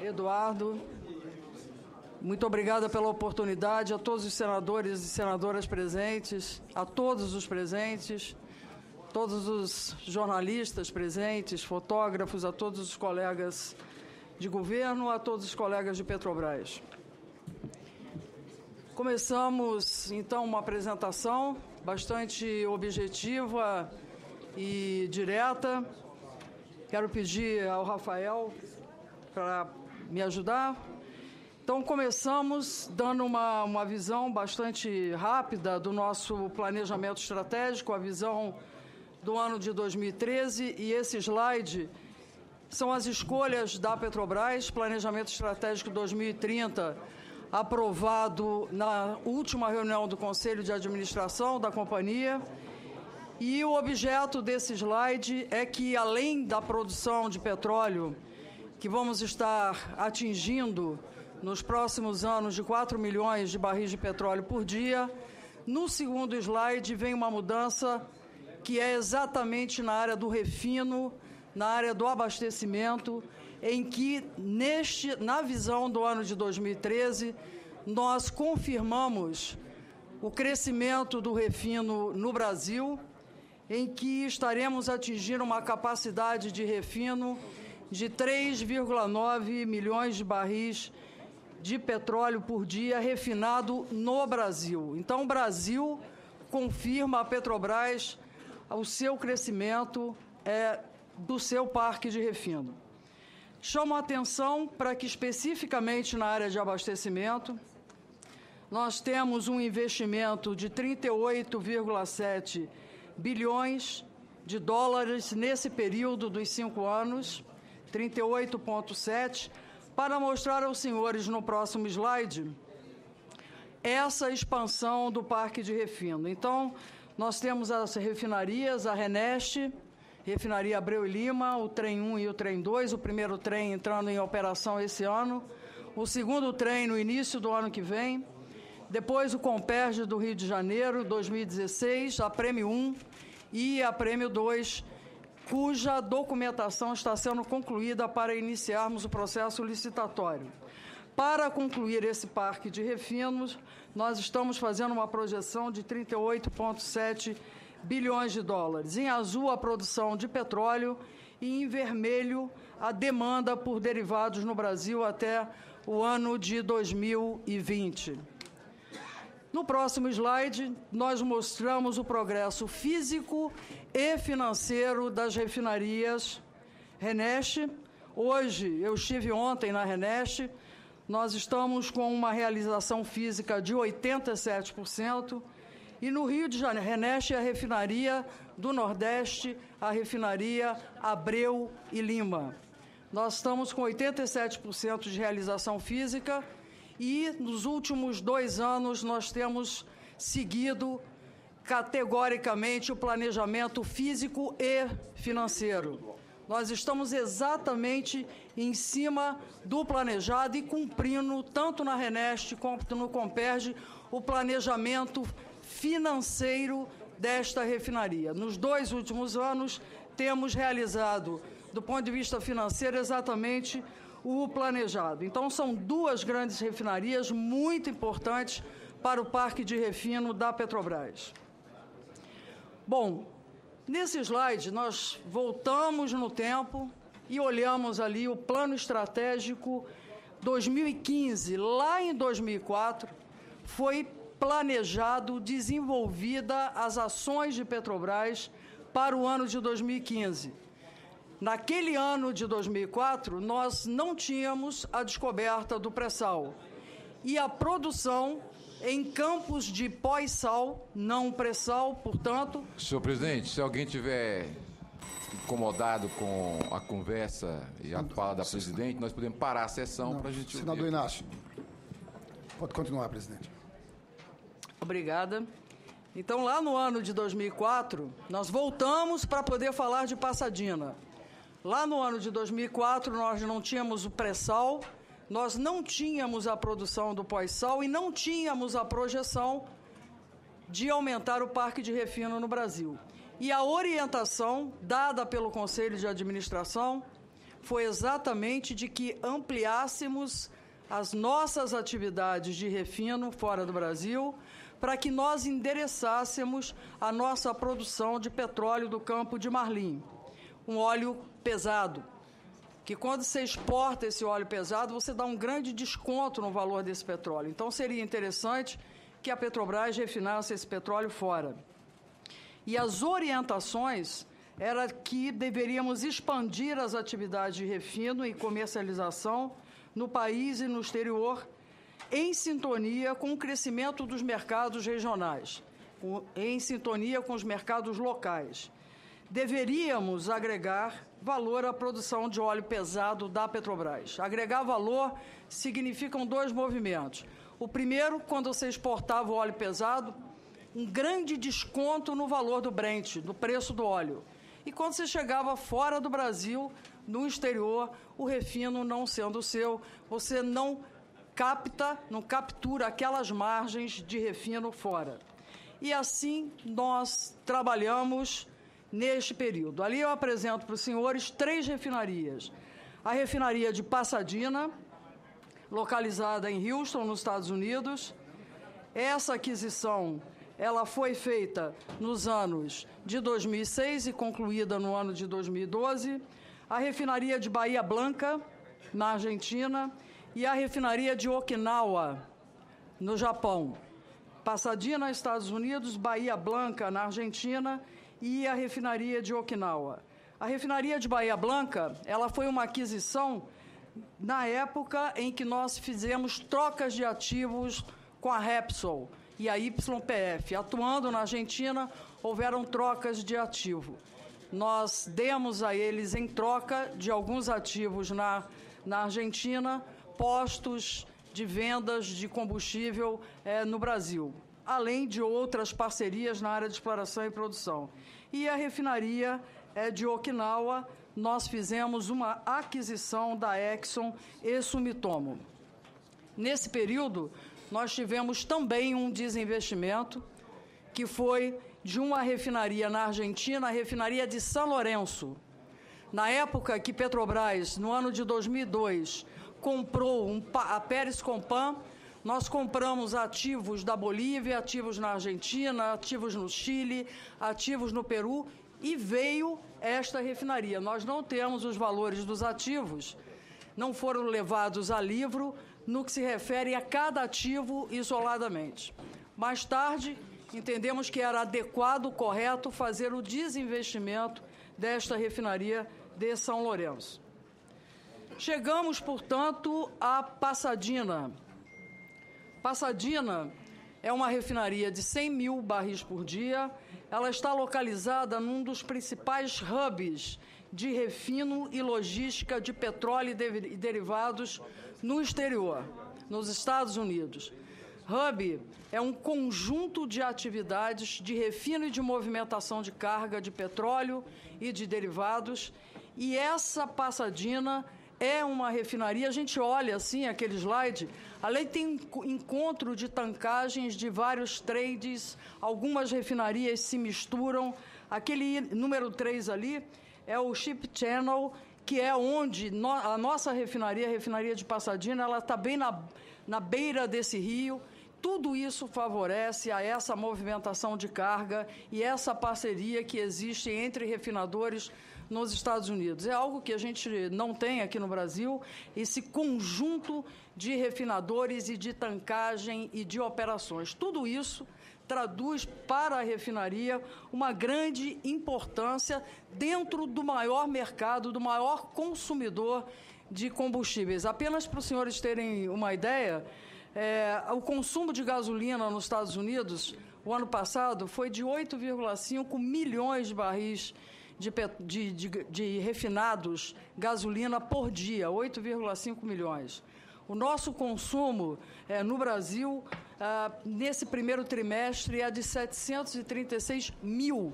Eduardo. Muito obrigada pela oportunidade, a todos os senadores e senadoras presentes, a todos os presentes, todos os jornalistas presentes, fotógrafos, a todos os colegas de governo, a todos os colegas de Petrobras. Começamos, então, uma apresentação bastante objetiva e direta. Quero pedir ao Rafael para me ajudar. Então, começamos dando uma visão bastante rápida do nosso planejamento estratégico, a visão do ano de 2013, e esse slide são as escolhas da Petrobras, Planejamento Estratégico 2030, aprovado na última reunião do Conselho de Administração da companhia. E o objeto desse slide é que, além da produção de petróleo, que vamos estar atingindo nos próximos anos de 4 milhões de barris de petróleo por dia, no segundo slide vem uma mudança que é exatamente na área do refino, na área do abastecimento, em que, na visão do ano de 2013, nós confirmamos o crescimento do refino no Brasil, em que estaremos atingindo uma capacidade de refino de 3,9 milhões de barris de petróleo por dia refinado no Brasil. Então, o Brasil confirma a Petrobras o seu crescimento do seu parque de refino. Chamo a atenção para que, especificamente na área de abastecimento, nós temos um investimento de 38,7 bilhões de dólares nesse período dos 5 anos, 38,7, para mostrar aos senhores no próximo slide essa expansão do parque de refino. Então, nós temos as refinarias, a RENEST, Refinaria Abreu e Lima, o Trem 1 e o Trem 2, o primeiro trem entrando em operação esse ano, o segundo trem no início do ano que vem, depois o Comperj do Rio de Janeiro, 2016, a Prêmio 1 e a Prêmio 2, cuja documentação está sendo concluída para iniciarmos o processo licitatório. Para concluir esse parque de refinos, nós estamos fazendo uma projeção de 38,7 bilhões de dólares. Em azul, a produção de petróleo e em vermelho, a demanda por derivados no Brasil até o ano de 2020. No próximo slide, nós mostramos o progresso físico e financeiro das refinarias RENEST. Hoje, eu estive ontem na RENEST, nós estamos com uma realização física de 87%, e no Rio de Janeiro, RENEST é a refinaria do Nordeste, a refinaria Abreu e Lima. Nós estamos com 87% de realização física, e nos últimos 2 anos nós temos seguido categoricamente o planejamento físico e financeiro. Nós estamos exatamente em cima do planejado e cumprindo, tanto na RENEST quanto no Comperj, o planejamento financeiro desta refinaria. Nos 2 últimos anos, temos realizado, do ponto de vista financeiro, exatamente o planejado. Então, são 2 grandes refinarias muito importantes para o parque de refino da Petrobras. Bom, nesse slide, nós voltamos no tempo e olhamos ali o plano estratégico 2015. Lá em 2004, foi planejado, desenvolvida as ações de Petrobras para o ano de 2015. Naquele ano de 2004, nós não tínhamos a descoberta do pré-sal e a produção em campos de pós-sal, não pré-sal, portanto... Senhor presidente, se alguém tiver incomodado com a conversa e a fala da presidente, nós podemos parar a sessão para a gente... Senador Inácio, pode continuar, presidente. Obrigada. Então, lá no ano de 2004, nós voltamos para poder falar de Passadina. Lá no ano de 2004, nós não tínhamos o pré-sal, nós não tínhamos a produção do pós-sal e não tínhamos a projeção de aumentar o parque de refino no Brasil. E a orientação dada pelo Conselho de Administração foi exatamente de que ampliássemos as nossas atividades de refino fora do Brasil, para que nós endereçássemos a nossa produção de petróleo do campo de Marlim, um óleo pesado, que quando você exporta esse óleo pesado, você dá um grande desconto no valor desse petróleo. Então, seria interessante que a Petrobras refinasse esse petróleo fora. E as orientações era que deveríamos expandir as atividades de refino e comercialização no país e no exterior, em sintonia com o crescimento dos mercados regionais, em sintonia com os mercados locais. Deveríamos agregar valor à produção de óleo pesado da Petrobras. Agregar valor significam dois movimentos. O primeiro, quando você exportava o óleo pesado, um grande desconto no valor do Brent, do preço do óleo. E quando você chegava fora do Brasil, no exterior, o refino não sendo seu, você não captura aquelas margens de refino fora. E assim nós trabalhamos neste período. Ali eu apresento para os senhores 3 refinarias. A refinaria de Pasadena, localizada em Houston, nos Estados Unidos. Essa aquisição ela foi feita nos anos de 2006 e concluída no ano de 2012. A refinaria de Bahia Blanca, na Argentina, e a refinaria de Okinawa, no Japão. Pasadena, Estados Unidos, Bahia Blanca, na Argentina, e a refinaria de Okinawa. A refinaria de Bahia Blanca, ela foi uma aquisição na época em que nós fizemos trocas de ativos com a Repsol e a YPF. Atuando na Argentina, houveram trocas de ativo. Nós demos a eles, em troca de alguns ativos na Argentina, postos de vendas de combustível no Brasil, além de outras parcerias na área de exploração e produção. E a refinaria de Okinawa, nós fizemos uma aquisição da Exxon e Sumitomo. Nesse período, nós tivemos também um desinvestimento, que foi de uma refinaria na Argentina, a refinaria de São Lourenço. Na época que Petrobras, no ano de 2002, comprou a Pérez Compan, nós compramos ativos da Bolívia, ativos na Argentina, ativos no Chile, ativos no Peru, e veio esta refinaria. Nós não temos os valores dos ativos, não foram levados a livro no que se refere a cada ativo isoladamente. Mais tarde, entendemos que era adequado, correto, fazer o desinvestimento desta refinaria de São Lourenço. Chegamos, portanto, a Pasadena. Pasadena é uma refinaria de 100 mil barris por dia. Ela está localizada num dos principais hubs de refino e logística de petróleo e derivados no exterior, nos Estados Unidos. Hub é um conjunto de atividades de refino e de movimentação de carga de petróleo e de derivados, e essa Pasadena é uma refinaria. A gente olha assim aquele slide, ali tem encontro de tancagens de vários trades, algumas refinarias se misturam. Aquele número 3 ali é o Ship Channel, que é onde a nossa refinaria, a refinaria de Pasadena, ela está bem na beira desse rio. Tudo isso favorece a essa movimentação de carga e essa parceria que existe entre refinadores nos Estados Unidos. É algo que a gente não tem aqui no Brasil, esse conjunto de refinadores e de tancagem e de operações. Tudo isso traduz para a refinaria uma grande importância dentro do maior mercado, do maior consumidor de combustíveis. Apenas para os senhores terem uma ideia, o consumo de gasolina nos Estados Unidos, o ano passado, foi de 8,5 milhões de barris de refinados gasolina por dia, 8,5 milhões. O nosso consumo no Brasil, nesse primeiro trimestre, é de 736 mil.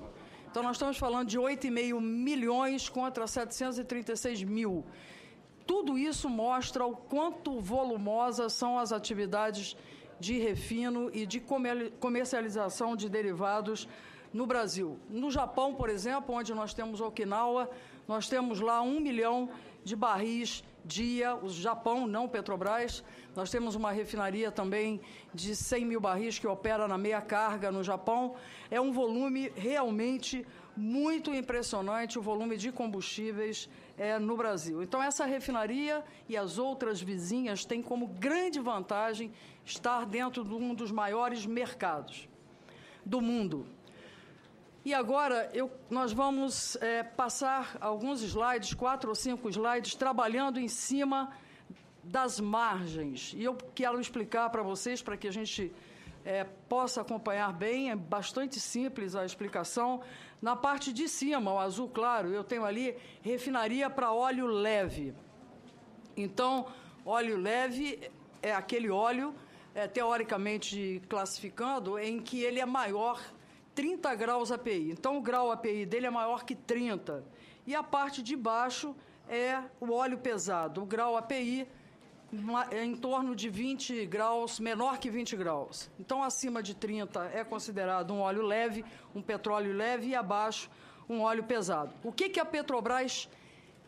Então, nós estamos falando de 8,5 milhões contra 736 mil. Tudo isso mostra o quanto volumosas são as atividades de refino e de comercialização de derivados no Brasil. No Japão, por exemplo, onde nós temos Okinawa, nós temos lá 1 milhão de barris dia, o Japão, não Petrobras. Nós temos uma refinaria também de 100 mil barris que opera na meia carga no Japão. É um volume realmente muito impressionante, o volume de combustíveis no Brasil. Então, essa refinaria e as outras vizinhas têm como grande vantagem estar dentro de um dos maiores mercados do mundo. E agora nós vamos passar alguns slides, 4 ou 5 slides, trabalhando em cima das margens. E eu quero explicar para vocês, para que a gente possa acompanhar bem, é bastante simples a explicação. Na parte de cima, o azul claro, eu tenho ali refinaria para óleo leve. Então, óleo leve é aquele óleo, teoricamente classificando, em que ele é maior 30 graus API. Então, o grau API dele é maior que 30. E a parte de baixo é o óleo pesado. O grau API é em torno de 20 graus, menor que 20 graus. Então, acima de 30 é considerado um óleo leve, um petróleo leve, e abaixo um óleo pesado. O que a Petrobras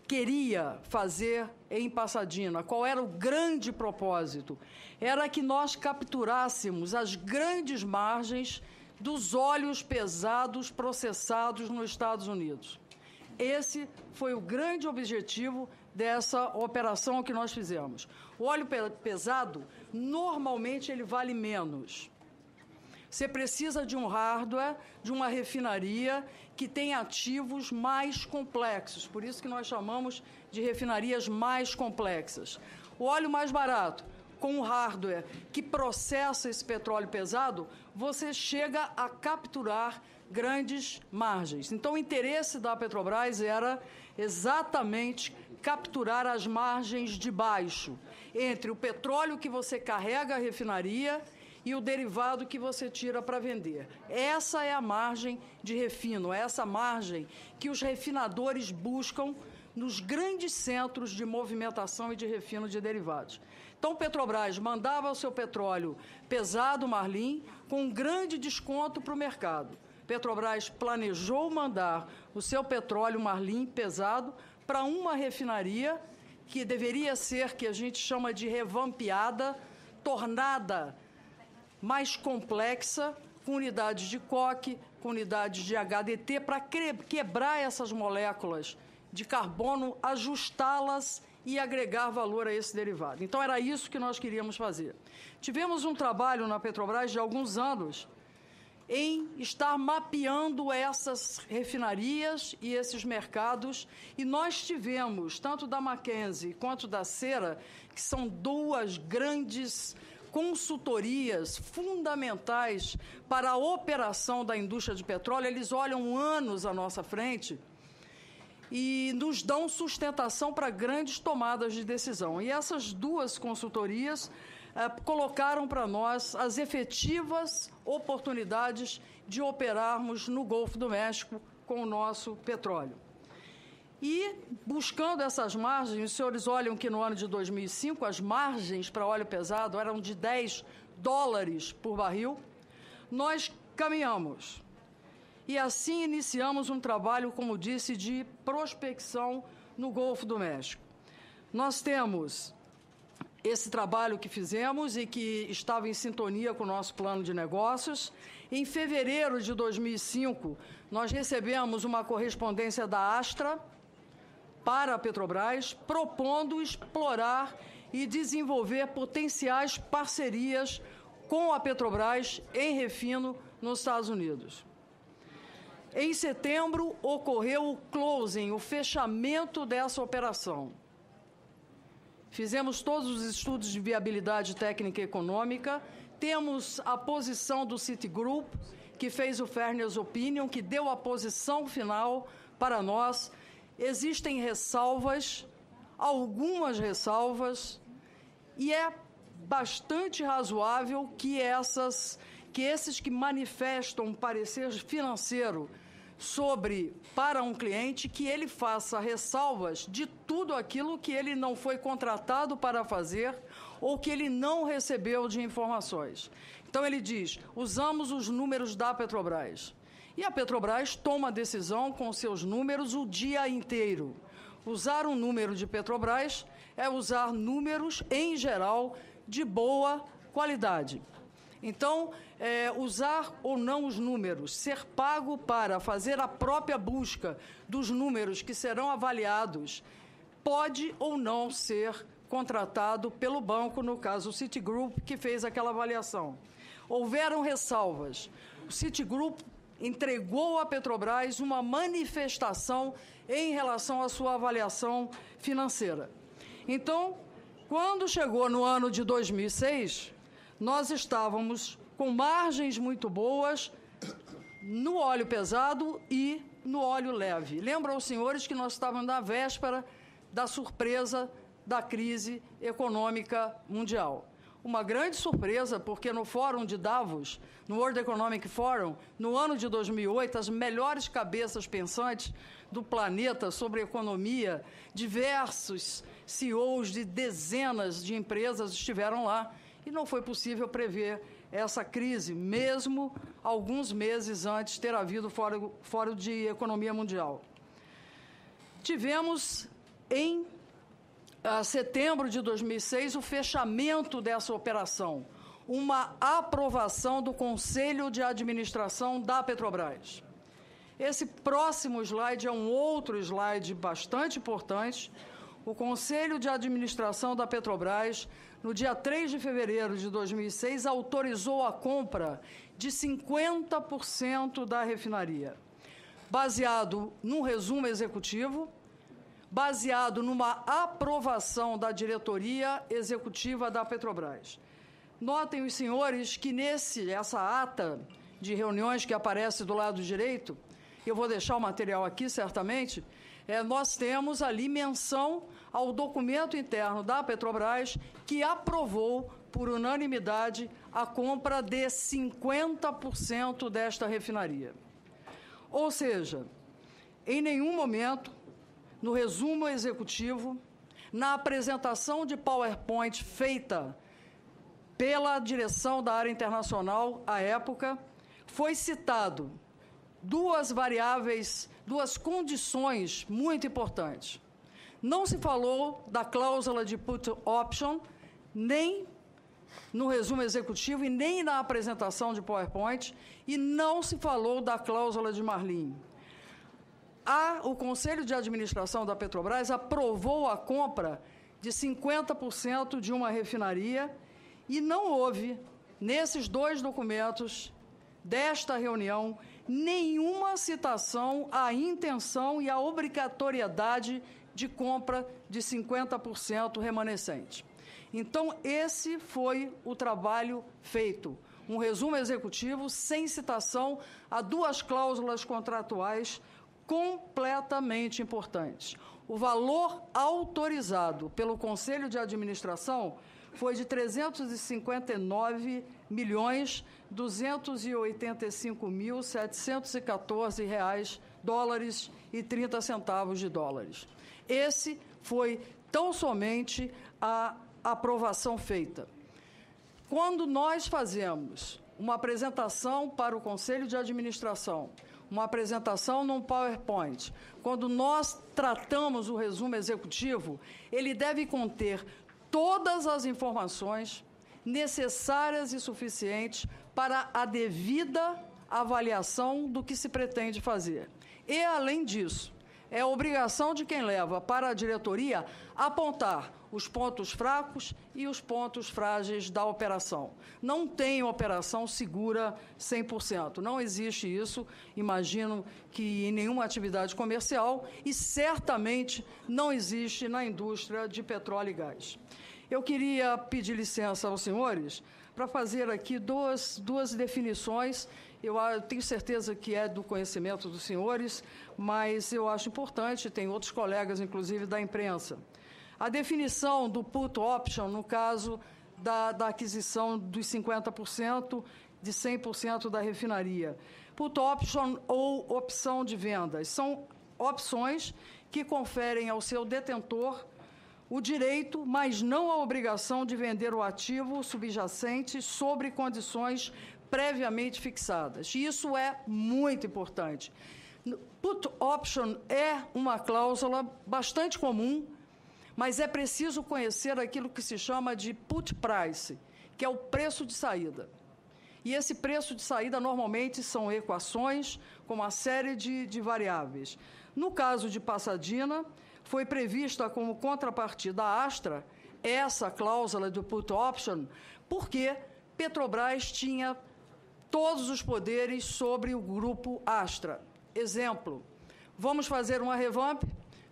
queria fazer em Pasadena? Qual era o grande propósito? Era que nós capturássemos as grandes margens dos óleos pesados processados nos Estados Unidos. Esse foi o grande objetivo dessa operação que nós fizemos. O óleo pesado, normalmente, ele vale menos. Você precisa de um hardware, de uma refinaria que tem ativos mais complexos. Por isso que nós chamamos de refinarias mais complexas. O óleo mais barato, com um hardware que processa esse petróleo pesado, você chega a capturar grandes margens. Então, o interesse da Petrobras era exatamente capturar as margens de baixo, entre o petróleo que você carrega a refinaria e o derivado que você tira para vender. Essa é a margem de refino, é essa margem que os refinadores buscam nos grandes centros de movimentação e de refino de derivados. Então, Petrobras mandava o seu petróleo pesado, Marlim, com um grande desconto para o mercado. Petrobras planejou mandar o seu petróleo Marlim pesado para uma refinaria que deveria ser, que a gente chama de revampeada, tornada mais complexa, com unidades de coque, com unidades de HDT, para quebrar essas moléculas de carbono, ajustá-las e agregar valor a esse derivado. Então, era isso que nós queríamos fazer. Tivemos um trabalho na Petrobras de alguns anos em estar mapeando essas refinarias e esses mercados, e nós tivemos, tanto da Mackenzie quanto da Cera, que são duas grandes consultorias fundamentais para a operação da indústria de petróleo. Eles olham anos à nossa frente e nos dão sustentação para grandes tomadas de decisão. E essas duas consultorias colocaram para nós as efetivas oportunidades de operarmos no Golfo do México com o nosso petróleo. E, buscando essas margens, os senhores olham que no ano de 2005 as margens para óleo pesado eram de $10 por barril. Nós caminhamos. E assim iniciamos um trabalho, como disse, de prospecção no Golfo do México. Nós temos esse trabalho que fizemos e que estava em sintonia com o nosso plano de negócios. Em fevereiro de 2005, nós recebemos uma correspondência da Astra para a Petrobras, propondo explorar e desenvolver potenciais parcerias com a Petrobras em refino nos Estados Unidos. Em setembro, ocorreu o closing, o fechamento dessa operação. Fizemos todos os estudos de viabilidade técnica e econômica, temos a posição do Citigroup, que fez o Fairness Opinion, que deu a posição final para nós. Existem ressalvas, algumas ressalvas, e é bastante razoável que esses que manifestam um parecer financeiro para um cliente, que ele faça ressalvas de tudo aquilo que ele não foi contratado para fazer ou que ele não recebeu de informações. Então, ele diz, usamos os números da Petrobras. E a Petrobras toma a decisão com seus números o dia inteiro. Usar um número de Petrobras é usar números, em geral, de boa qualidade. Então, usar ou não os números, ser pago para fazer a própria busca dos números que serão avaliados, pode ou não ser contratado pelo banco, no caso o Citigroup, que fez aquela avaliação. Houveram ressalvas. O Citigroup entregou à Petrobras uma manifestação em relação à sua avaliação financeira. Então, quando chegou no ano de 2006, nós estávamos com margens muito boas no óleo pesado e no óleo leve. Lembram os senhores que nós estávamos na véspera da surpresa da crise econômica mundial. Uma grande surpresa, porque no Fórum de Davos, no World Economic Forum, no ano de 2008, as melhores cabeças pensantes do planeta sobre economia, diversos CEOs de dezenas de empresas estiveram lá, e não foi possível prever essa crise, mesmo alguns meses antes de ter havido o Fórum de Economia Mundial. Tivemos, em setembro de 2006, o fechamento dessa operação, uma aprovação do Conselho de Administração da Petrobras. Esse próximo slide é um outro slide bastante importante. O Conselho de Administração da Petrobras, no dia 3 de fevereiro de 2006, autorizou a compra de 50% da refinaria, baseado num resumo executivo, baseado numa aprovação da diretoria executiva da Petrobras. Notem os senhores que essa ata de reuniões que aparece do lado direito, eu vou deixar o material aqui certamente, nós temos ali menção ao documento interno da Petrobras que aprovou por unanimidade a compra de 50% desta refinaria. Ou seja, em nenhum momento, no resumo executivo, na apresentação de PowerPoint feita pela direção da área internacional à época, foi citado duas variáveis, duas condições muito importantes. Não se falou da cláusula de put option, nem no resumo executivo e nem na apresentação de PowerPoint, e não se falou da cláusula de Marlin. O Conselho de Administração da Petrobras aprovou a compra de 50% de uma refinaria e não houve, nesses dois documentos desta reunião, nenhuma citação à intenção e à obrigatoriedade de compra de 50% remanescente. Então, esse foi o trabalho feito. Um resumo executivo sem citação a duas cláusulas contratuais completamente importantes. O valor autorizado pelo Conselho de Administração foi de 359.285.714 dólares e 30 centavos de dólares. Esse foi tão somente a aprovação feita. Quando nós fazemos uma apresentação para o Conselho de Administração, uma apresentação num PowerPoint, quando nós tratamos o resumo executivo, ele deve conter todas as informações necessárias e suficientes para a devida avaliação do que se pretende fazer. E, além disso, é obrigação de quem leva para a diretoria apontar os pontos fracos e os pontos frágeis da operação. Não tem operação segura 100%. Não existe isso, imagino que em nenhuma atividade comercial, e certamente não existe na indústria de petróleo e gás. Eu queria pedir licença aos senhores para fazer aqui duas definições. Eu tenho certeza que é do conhecimento dos senhores, mas eu acho importante, tem outros colegas, inclusive, da imprensa. A definição do put option, no caso da aquisição dos 50%, de 100% da refinaria. Put option ou opção de vendas são opções que conferem ao seu detentor o direito, mas não a obrigação de vender o ativo subjacente sobre condições previamente fixadas. E isso é muito importante. Put option é uma cláusula bastante comum, mas é preciso conhecer aquilo que se chama de put price, que é o preço de saída. E esse preço de saída, normalmente, são equações com uma série de variáveis. No caso de Pasadena, foi prevista como contrapartida à Astra essa cláusula do put option, porque Petrobras tinha todos os poderes sobre o grupo Astra. Exemplo, vamos fazer uma revamp?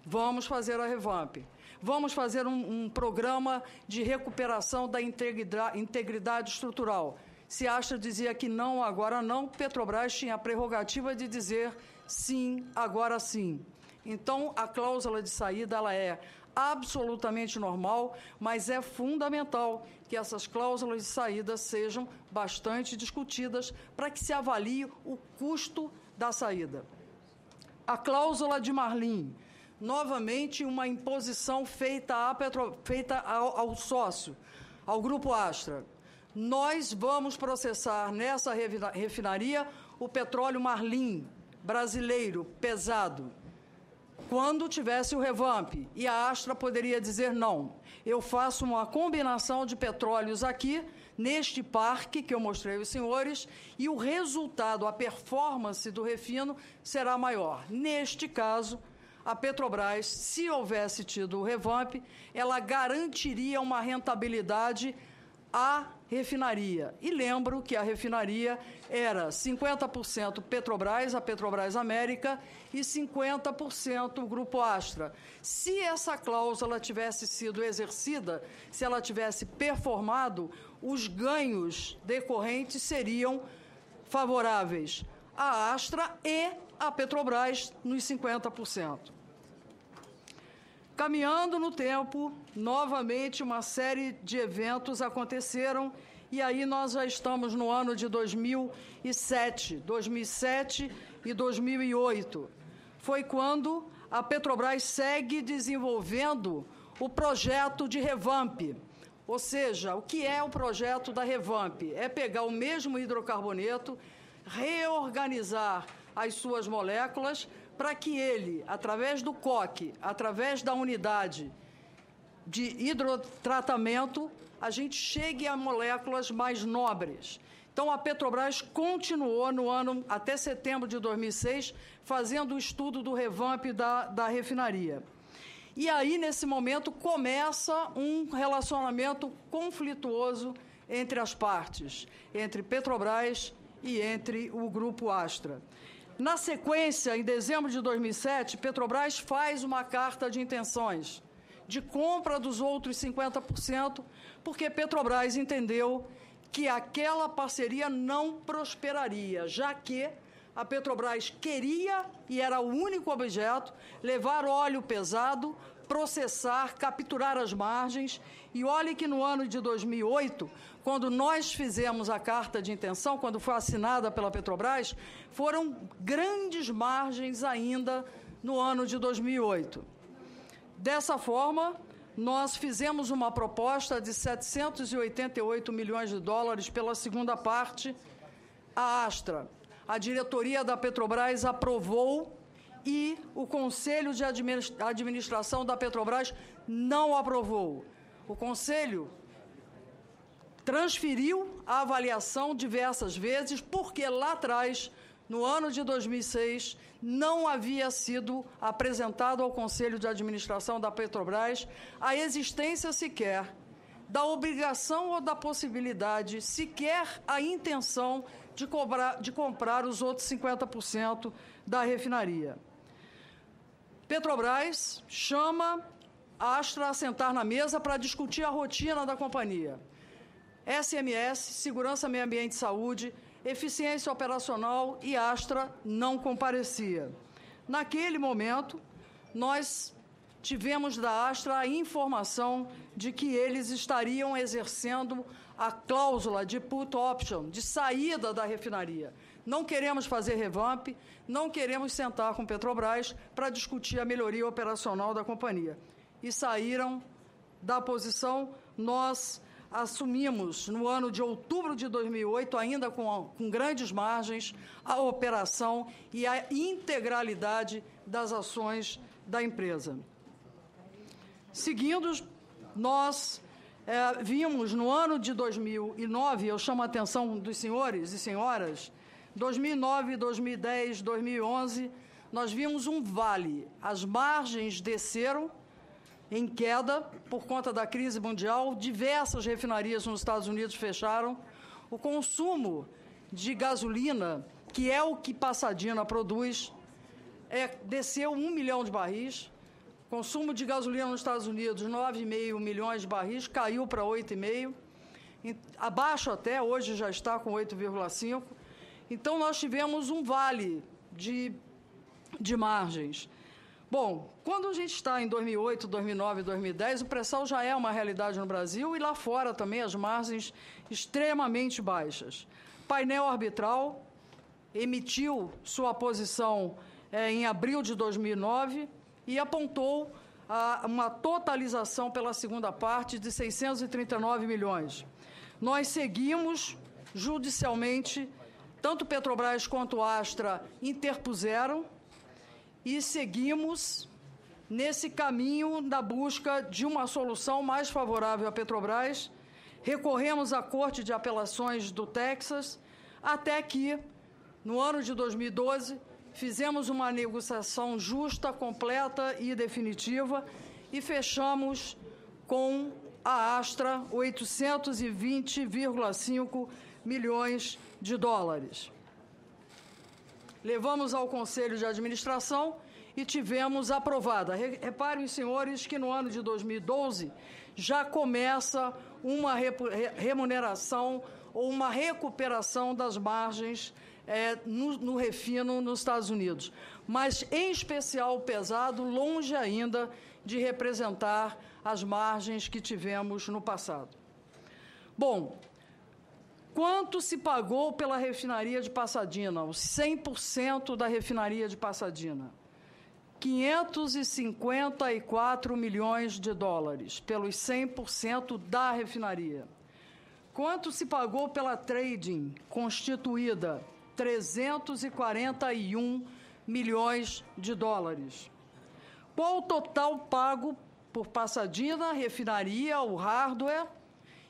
Vamos fazer a revamp. Vamos fazer um programa de recuperação da integridade estrutural. Se Astra dizia que não, agora não, Petrobras tinha a prerrogativa de dizer sim, agora sim. Então, a cláusula de saída ela é absolutamente normal, mas é fundamental que essas cláusulas de saída sejam bastante discutidas para que se avalie o custo da saída. A cláusula de Marlim, novamente uma imposição feita ao sócio, ao Grupo Astra. Nós vamos processar nessa refinaria o petróleo Marlim brasileiro, pesado, quando tivesse o revamp, e a Astra poderia dizer não, eu faço uma combinação de petróleos aqui, neste parque que eu mostrei aos senhores, e o resultado, a performance do refino será maior. Neste caso, a Petrobras, se houvesse tido o revamp, ela garantiria uma rentabilidade à refinaria. E lembro que a refinaria era 50% Petrobras, a Petrobras América, e 50% o Grupo Astra. Se essa cláusula tivesse sido exercida, se ela tivesse performado, os ganhos decorrentes seriam favoráveis à Astra e à Petrobras nos 50%. Caminhando no tempo, novamente uma série de eventos aconteceram e aí nós já estamos no ano de 2007 e 2008. Foi quando a Petrobras segue desenvolvendo o projeto de revamp. Ou seja, o que é o projeto da revamp? É pegar o mesmo hidrocarboneto, reorganizar as suas moléculas para que ele, através do coque, através da unidade de hidrotratamento, a gente chegue a moléculas mais nobres. Então, a Petrobras continuou no ano, até setembro de 2006, fazendo o estudo do revamp da refinaria. E aí, nesse momento, começa um relacionamento conflituoso entre as partes, entre Petrobras e entre o Grupo Astra. Na sequência, em dezembro de 2007, Petrobras faz uma carta de intenções de compra dos outros 50%, porque Petrobras entendeu que aquela parceria não prosperaria, já que a Petrobras queria, e era o único objeto, levar óleo pesado, processar, capturar as margens. E olhe que no ano de 2008, quando nós fizemos a carta de intenção, quando foi assinada pela Petrobras, foram grandes margens ainda no ano de 2008. Dessa forma, nós fizemos uma proposta de 788 milhões de dólares pela segunda parte à Astra. A diretoria da Petrobras aprovou e o Conselho de Administração da Petrobras não aprovou. O Conselho transferiu a avaliação diversas vezes, porque lá atrás, no ano de 2006, não havia sido apresentado ao Conselho de Administração da Petrobras a existência sequer da obrigação ou da possibilidade, sequer a intenção de comprar os outros 50% da refinaria. Petrobras chama a Astra a sentar na mesa para discutir a rotina da companhia. SMS, Segurança, Meio Ambiente e Saúde, Eficiência Operacional, e Astra não comparecia. Naquele momento, nós tivemos da Astra a informação de que eles estariam exercendo a cláusula de put option, de saída da refinaria. Não queremos fazer revamp, não queremos sentar com Petrobras para discutir a melhoria operacional da companhia. E saíram da posição, nós assumimos, no ano de outubro de 2008, ainda com grandes margens, a operação e a integralidade das ações da empresa. Seguindo, nós vimos no ano de 2009, eu chamo a atenção dos senhores e senhoras, 2009, 2010, 2011, nós vimos um vale. As margens desceram em queda por conta da crise mundial, diversas refinarias nos Estados Unidos fecharam, o consumo de gasolina, que é o que Pasadena produz, desceu 1 milhão de barris, consumo de gasolina nos Estados Unidos, 9,5 milhões de barris, caiu para 8,5, abaixo até, hoje já está com 8,5, então nós tivemos um vale de margens. Bom, quando a gente está em 2008, 2009, 2010, o pré-sal já é uma realidade no Brasil e lá fora também as margens extremamente baixas. Painel arbitral emitiu sua posição em abril de 2009 e apontou uma totalização pela segunda parte de 639 milhões. Nós seguimos judicialmente, tanto Petrobras quanto Astra interpuseram, e seguimos nesse caminho da busca de uma solução mais favorável à Petrobras. Recorremos à Corte de Apelações do Texas, até que, no ano de 2012, fizemos uma negociação justa, completa e definitiva e fechamos com a Astra 820,5 milhões de dólares. Levamos ao Conselho de Administração e tivemos aprovada. Reparem, senhores, que no ano de 2012 já começa uma remuneração ou uma recuperação das margens no refino nos Estados Unidos, mas em especial pesado, longe ainda de representar as margens que tivemos no passado. Bom, quanto se pagou pela refinaria de Pasadena, os 100% da refinaria de Pasadena? 554 milhões de dólares, pelos 100% da refinaria. Quanto se pagou pela trading constituída? 341 milhões de dólares. Qual o total pago por Pasadena, refinaria, o hardware,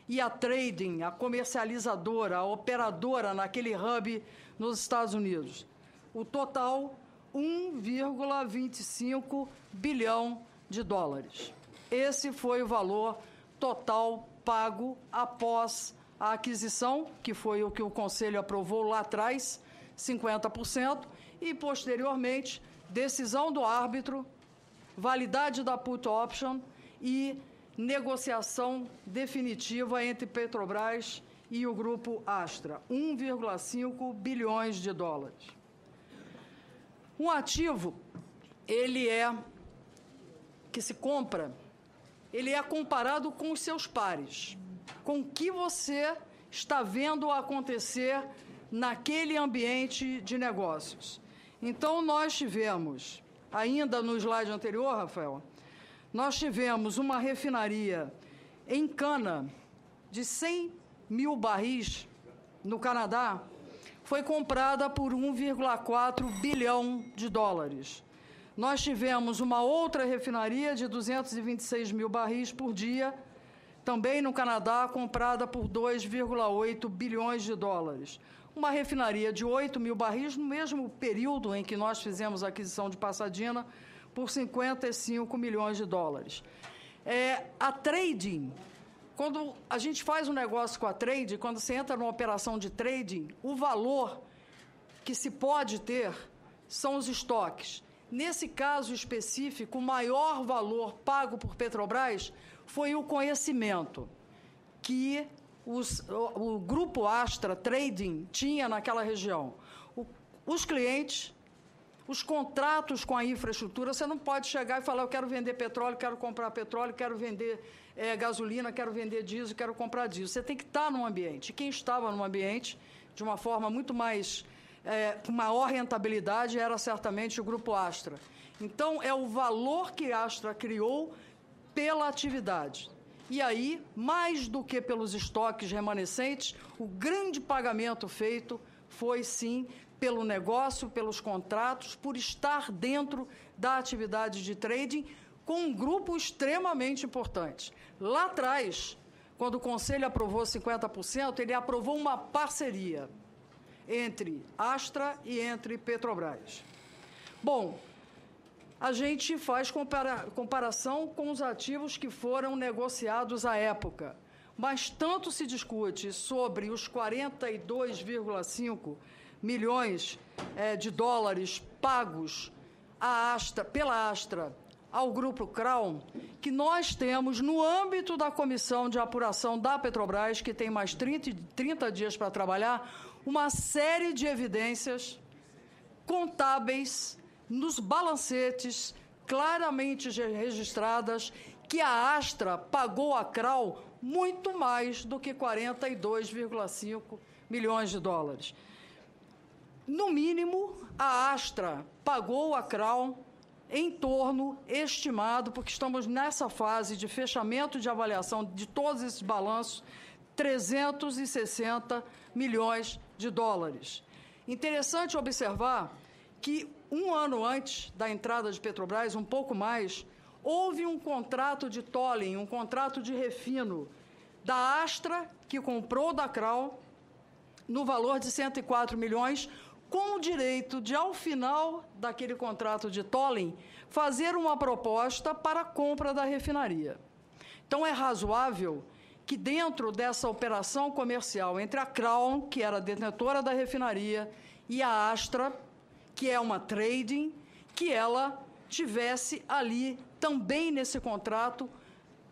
e a trading, a comercializadora, a operadora naquele hub nos Estados Unidos? O total, 1,25 bilhão de dólares. Esse foi o valor total pago após a aquisição, que foi o que o Conselho aprovou lá atrás, 50%, e, posteriormente, decisão do árbitro, validade da put option e negociação definitiva entre Petrobras e o Grupo Astra, 1,5 bilhões de dólares. Um ativo, que se compra, ele é comparado com os seus pares, com o que você está vendo acontecer naquele ambiente de negócios. Então, nós tivemos, ainda no slide anterior, Rafael, nós tivemos uma refinaria em cana de 100 mil barris no Canadá, foi comprada por 1,4 bilhão de dólares. Nós tivemos uma outra refinaria de 226 mil barris por dia, também no Canadá, comprada por 2,8 bilhões de dólares. Uma refinaria de 8 mil barris, no mesmo período em que nós fizemos a aquisição de Pasadena, por 55 milhões de dólares. A trading, quando a gente faz um negócio com a trading, quando você entra numa operação de trading, o valor que se pode ter são os estoques. Nesse caso específico, o maior valor pago por Petrobras foi o conhecimento que o Grupo Astra Trading tinha naquela região. Os clientes, os contratos com a infraestrutura, você não pode chegar e falar, eu quero vender petróleo, quero comprar petróleo, quero vender gasolina, quero vender diesel, quero comprar diesel. Você tem que estar num ambiente. Quem estava num ambiente de uma forma muito mais, com maior rentabilidade, era certamente o Grupo Astra. Então, é o valor que a Astra criou pela atividade. E aí, mais do que pelos estoques remanescentes, o grande pagamento feito foi, sim, pelo negócio, pelos contratos, por estar dentro da atividade de trading com um grupo extremamente importante. Lá atrás, quando o Conselho aprovou 50%, ele aprovou uma parceria entre Astra e entre Petrobras. Bom, a gente faz comparação com os ativos que foram negociados à época, mas tanto se discute sobre os 42,5 milhões de dólares pagos pela Astra ao Grupo Crown, que nós temos, no âmbito da Comissão de Apuração da Petrobras, que tem mais 30 dias para trabalhar, uma série de evidências contábeis nos balancetes, claramente registradas, que a Astra pagou a Crown muito mais do que 42,5 milhões de dólares. No mínimo, a Astra pagou a Crown em torno, estimado, porque estamos nessa fase de fechamento de avaliação de todos esses balanços, 360 milhões de dólares. Interessante observar que, um ano antes da entrada de Petrobras, um pouco mais, houve um contrato de tolling, um contrato de refino da Astra, que comprou da Crown, no valor de 104 milhões, com o direito de, ao final daquele contrato de tolling, fazer uma proposta para a compra da refinaria. Então, é razoável que, dentro dessa operação comercial entre a Crown, que era a detentora da refinaria, e a Astra, que é uma trading, que ela tivesse ali, também nesse contrato,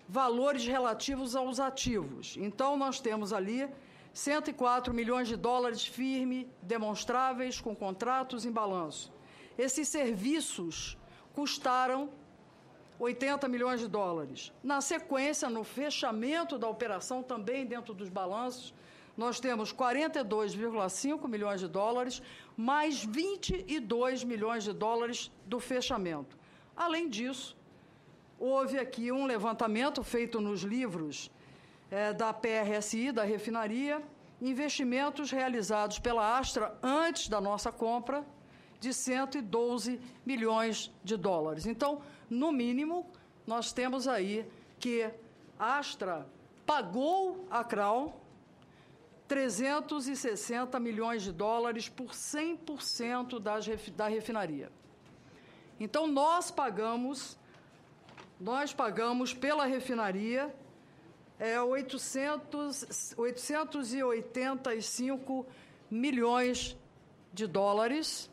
valores relativos aos ativos. Então, nós temos ali 104 milhões de dólares firme, demonstráveis, com contratos em balanço. Esses serviços custaram 80 milhões de dólares. Na sequência, no fechamento da operação, também dentro dos balanços, nós temos 42,5 milhões de dólares, mais 22 milhões de dólares do fechamento. Além disso, houve aqui um levantamento feito nos livros da PRSI, da refinaria, investimentos realizados pela Astra antes da nossa compra, de 112 milhões de dólares. Então, no mínimo, nós temos aí que a Astra pagou a Crown 360 milhões de dólares por 100% da refinaria. Então, nós pagamos pela refinaria 885 milhões de dólares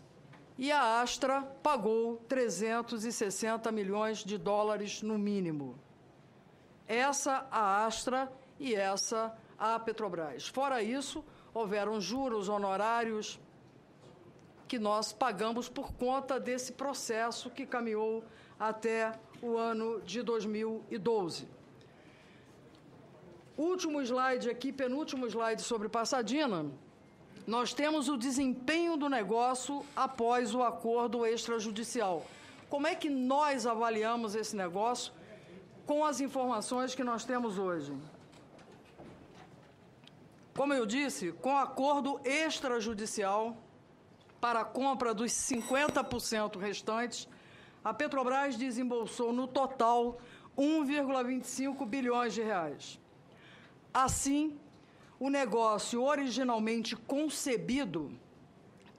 e a Astra pagou 360 milhões de dólares no mínimo. Essa a Astra e essa a Petrobras. Fora isso, houveram juros honorários que nós pagamos por conta desse processo que caminhou até o ano de 2012. Último slide aqui, penúltimo slide sobre Pasadena, nós temos o desempenho do negócio após o acordo extrajudicial. Como é que nós avaliamos esse negócio com as informações que nós temos hoje? Como eu disse, com o acordo extrajudicial para a compra dos 50% restantes, a Petrobras desembolsou no total 1,25 bilhões de reais. Assim, o negócio originalmente concebido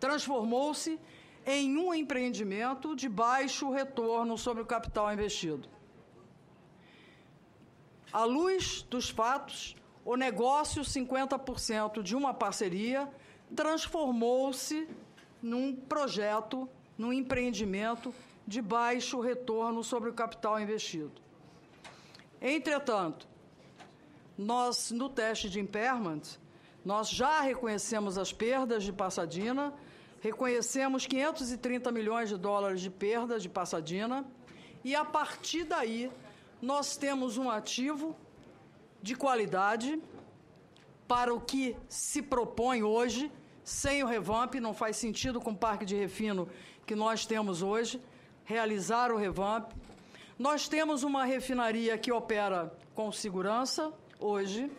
transformou-se em um empreendimento de baixo retorno sobre o capital investido. À luz dos fatos, o negócio 50% de uma parceria transformou-se num projeto, num empreendimento de baixo retorno sobre o capital investido. Entretanto, nós, no teste de impairment, nós já reconhecemos as perdas de Pasadena, reconhecemos 530 milhões de dólares de perda de Pasadena, e, a partir daí, nós temos um ativo de qualidade para o que se propõe hoje, sem o revamp, não faz sentido com o parque de refino que nós temos hoje, realizar o revamp. Nós temos uma refinaria que opera com segurança hoje.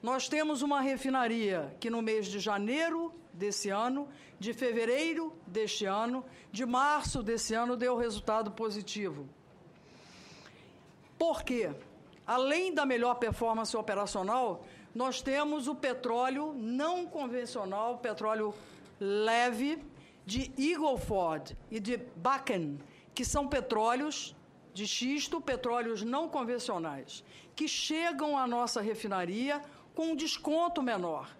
Nós temos uma refinaria que no mês de janeiro desse ano, de fevereiro deste ano, de março desse ano, deu resultado positivo. Por quê? Além da melhor performance operacional, nós temos o petróleo não convencional, petróleo leve, de Eagle Ford e de Bakken, que são petróleos de xisto, petróleos não convencionais, que chegam à nossa refinaria com um desconto menor.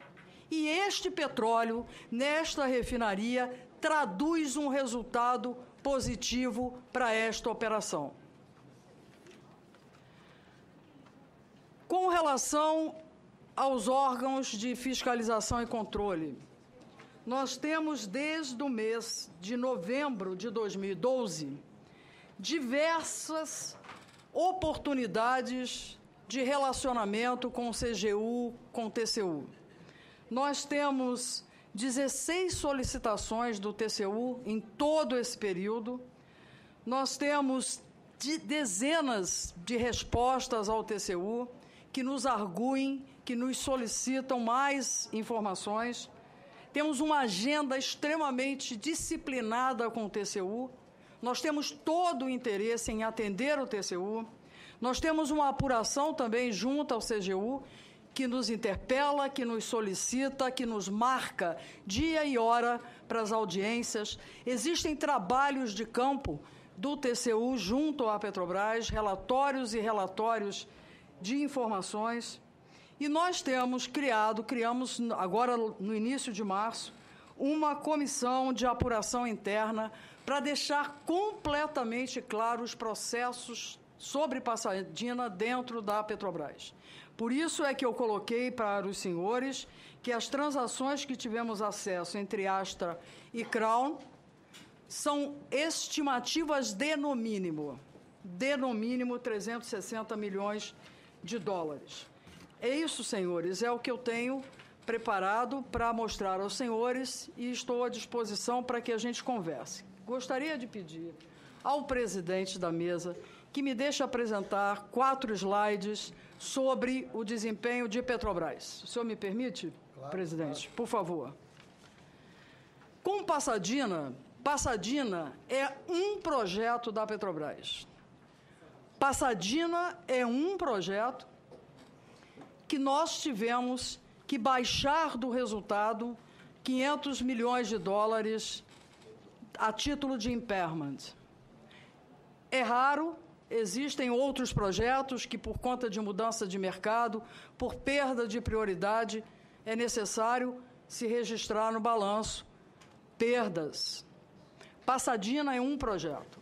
E este petróleo, nesta refinaria, traduz um resultado positivo para esta operação. Com relação aos órgãos de fiscalização e controle, nós temos desde o mês de novembro de 2012 diversas oportunidades de relacionamento com o CGU, com o TCU. Nós temos 16 solicitações do TCU em todo esse período. Nós temos dezenas de respostas ao TCU que nos arguem, que nos solicitam mais informações. Temos uma agenda extremamente disciplinada com o TCU. Nós temos todo o interesse em atender o TCU. Nós temos uma apuração também junto ao CGU, que nos interpela, que nos solicita, que nos marca dia e hora para as audiências. Existem trabalhos de campo do TCU junto à Petrobras, relatórios e relatórios de informações. E nós criamos agora no início de março, uma comissão de apuração interna para deixar completamente claros os processos sobre Passadina dentro da Petrobras. Por isso é que eu coloquei para os senhores que as transações que tivemos acesso entre Astra e Crown são estimativas de, no mínimo 360 milhões de dólares. É isso, senhores, é o que eu tenho preparado para mostrar aos senhores e estou à disposição para que a gente converse. Gostaria de pedir ao presidente da mesa que me deixe apresentar 4 slides sobre o desempenho de Petrobras. O senhor me permite, claro, presidente? Claro. Por favor. Com Passadina é um projeto da Petrobras. Passadina é um projeto que nós tivemos que baixar do resultado 500 milhões de dólares a título de impairment. É raro, existem outros projetos que, por conta de mudança de mercado, por perda de prioridade, é necessário se registrar no balanço perdas. Passadina é um projeto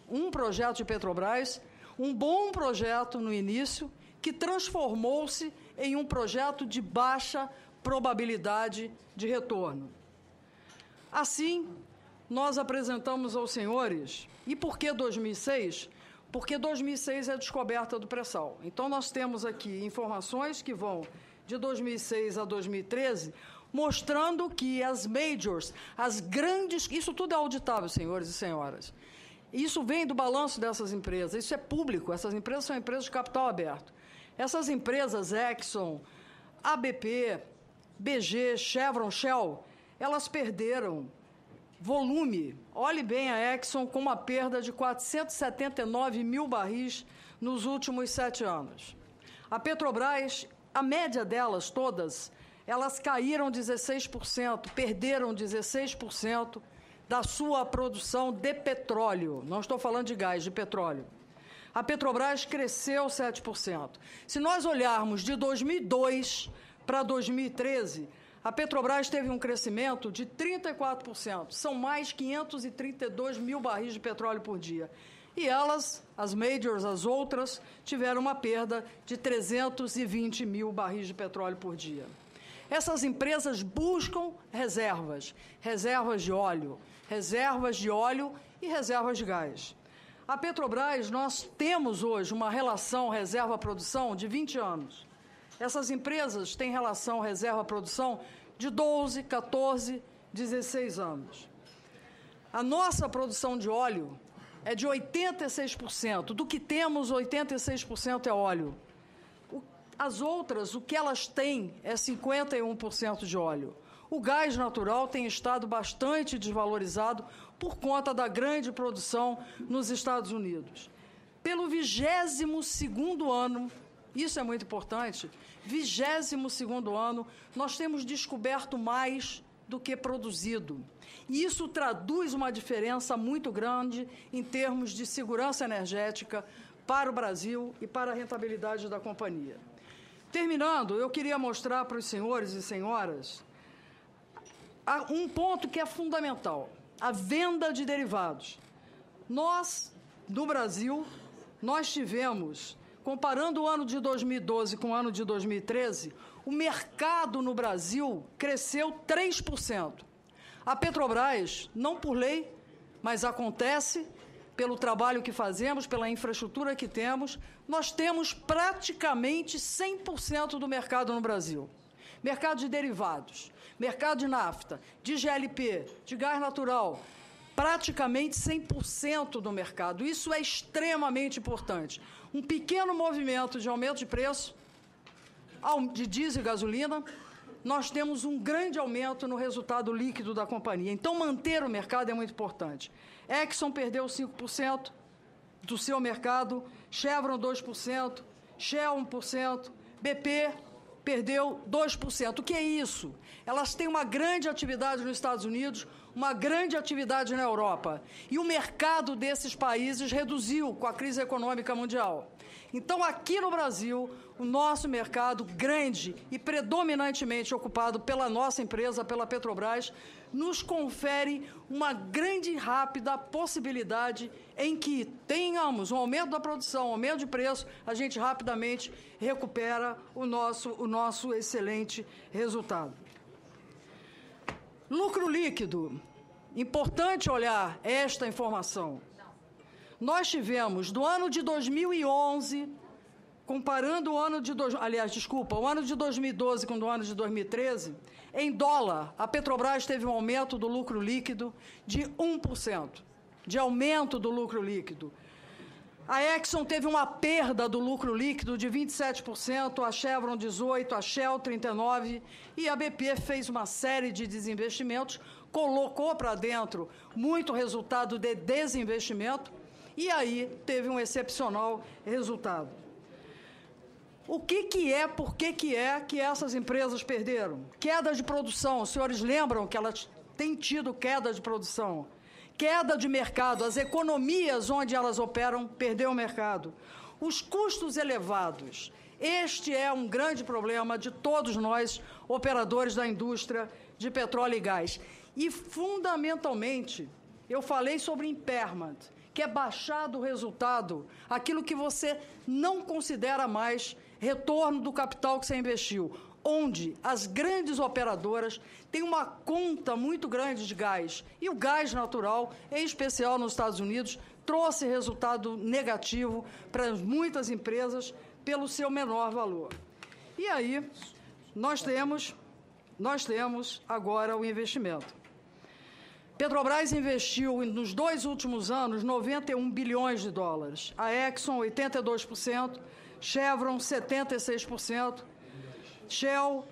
de Petrobras, um bom projeto no início, que transformou-se em um projeto de baixa probabilidade de retorno. Assim, nós apresentamos aos senhores, e por que 2006? Porque 2006 é a descoberta do pré-sal. Então, nós temos aqui informações que vão de 2006 a 2013, mostrando que as majors, as grandes... Isso tudo é auditável, senhores e senhoras. Isso vem do balanço dessas empresas, isso é público, essas empresas são empresas de capital aberto. Essas empresas, Exxon, ABP, BG, Chevron, Shell, elas perderam volume. Olhe bem a Exxon com uma perda de 479 mil barris nos últimos 7 anos. A Petrobras, a média delas todas, elas caíram 16%, perderam 16% da sua produção de petróleo. Não estou falando de gás, de petróleo. A Petrobras cresceu 7%. Se nós olharmos de 2002 para 2013, a Petrobras teve um crescimento de 34%. São mais 532 mil barris de petróleo por dia. E elas, as majors, as outras, tiveram uma perda de 320 mil barris de petróleo por dia. Essas empresas buscam reservas de óleo e reservas de gás. A Petrobras, nós temos hoje uma relação reserva-produção de 20 anos. Essas empresas têm relação reserva-produção de 12, 14, 16 anos. A nossa produção de óleo é de 86%. Do que temos, 86% é óleo. As outras, o que elas têm é 51% de óleo. O gás natural tem estado bastante desvalorizado por conta da grande produção nos Estados Unidos. Pelo 22º ano, isso é muito importante, 22º ano, nós temos descoberto mais do que produzido. E isso traduz uma diferença muito grande em termos de segurança energética para o Brasil e para a rentabilidade da companhia. Terminando, eu queria mostrar para os senhores e senhoras um ponto que é fundamental, a venda de derivados. Nós, no Brasil, nós tivemos, comparando o ano de 2012 com o ano de 2013, o mercado no Brasil cresceu 3%. A Petrobras, não por lei, mas acontece pelo trabalho que fazemos, pela infraestrutura que temos, nós temos praticamente 100% do mercado no Brasil. Mercado de derivados, mercado de nafta, de GLP, de gás natural, praticamente 100% do mercado. Isso é extremamente importante. Um pequeno movimento de aumento de preço de diesel e gasolina, nós temos um grande aumento no resultado líquido da companhia. Então, manter o mercado é muito importante. Exxon perdeu 5% do seu mercado, Chevron 2%, Shell 1%, BP perdeu 2%. O que é isso? Elas têm uma grande atividade nos Estados Unidos, uma grande atividade na Europa. E o mercado desses países reduziu com a crise econômica mundial. Então, aqui no Brasil, o nosso mercado grande e predominantemente ocupado pela nossa empresa, pela Petrobras, nos confere uma grande e rápida possibilidade em que tenhamos um aumento da produção, um aumento de preço, a gente rapidamente recupera o nosso excelente resultado. Lucro líquido. Importante olhar esta informação. Nós tivemos, do ano de 2011, comparando o ano de... o ano de 2012 com o ano de 2013, em dólar, a Petrobras teve um aumento do lucro líquido de 1%, de aumento do lucro líquido. A Exxon teve uma perda do lucro líquido de 27%, a Chevron 18%, a Shell 39%, e a BP fez uma série de desinvestimentos, colocou para dentro muito resultado de desinvestimento, e aí teve um excepcional resultado. O por que essas empresas perderam? Queda de produção, os senhores lembram que elas têm tido queda de produção? Queda de mercado, as economias onde elas operam perderam o mercado. Os custos elevados, este é um grande problema de todos nós, operadores da indústria de petróleo e gás. E, fundamentalmente, eu falei sobre impairment, que é baixar do resultado aquilo que você não considera mais retorno do capital que você investiu, onde as grandes operadoras têm uma conta muito grande de gás. E o gás natural, em especial nos Estados Unidos, trouxe resultado negativo para muitas empresas pelo seu menor valor. E aí, nós temos agora o investimento. Petrobras investiu nos 2 últimos anos 91 bilhões de dólares. A Exxon, 82%, Chevron, 76%, Shell,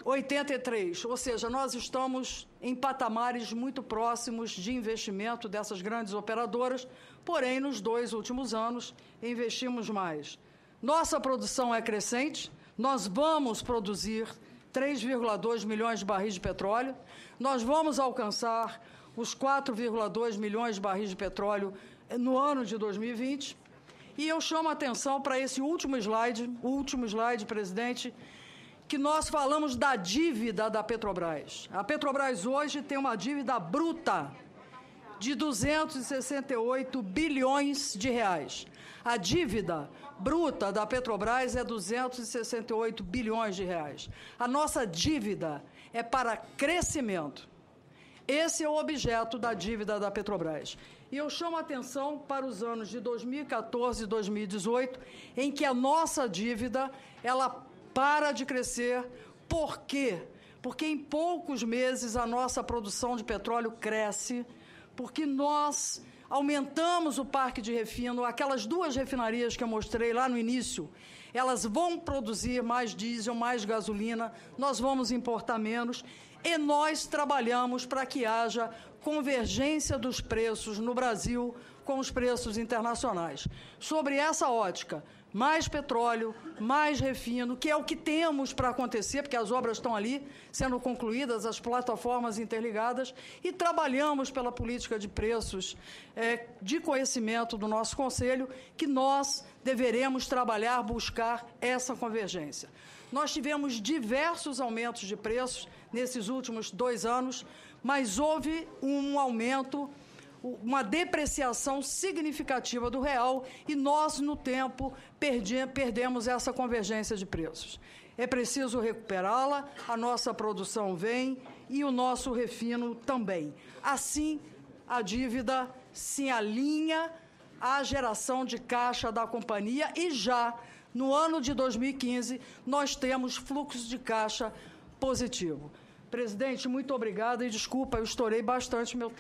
83%. Ou seja, nós estamos em patamares muito próximos de investimento dessas grandes operadoras, porém, nos 2 últimos anos, investimos mais. Nossa produção é crescente, nós vamos produzir 3,2 milhões de barris de petróleo, nós vamos alcançar os 4,2 milhões de barris de petróleo no ano de 2020. E eu chamo a atenção para esse último slide, presidente, que nós falamos da dívida da Petrobras. A Petrobras hoje tem uma dívida bruta de 268 bilhões de reais. A dívida bruta da Petrobras é 268 bilhões de reais. A nossa dívida é para crescimento. Esse é o objeto da dívida da Petrobras. E eu chamo a atenção para os anos de 2014 e 2018, em que a nossa dívida, ela para de crescer. Por quê? Porque em poucos meses a nossa produção de petróleo cresce, porque nós aumentamos o parque de refino, aquelas 2 refinarias que eu mostrei lá no início, elas vão produzir mais diesel, mais gasolina, nós vamos importar menos, e nós trabalhamos para que haja convergência dos preços no Brasil com os preços internacionais. Sobre essa ótica, mais petróleo, mais refino, que é o que temos para acontecer, porque as obras estão ali sendo concluídas, as plataformas interligadas, e trabalhamos pela política de preços de conhecimento do nosso Conselho, que nós deveremos trabalhar, buscar essa convergência. Nós tivemos diversos aumentos de preços nesses últimos 2 anos, mas houve um aumento, uma depreciação significativa do real e nós, no tempo, perdemos essa convergência de preços. É preciso recuperá-la, a nossa produção vem e o nosso refino também. Assim, a dívida se alinha à geração de caixa da companhia e já, no ano de 2015, nós temos fluxo de caixa positivo. Presidente, muito obrigada e desculpa, eu estourei bastante meu tempo.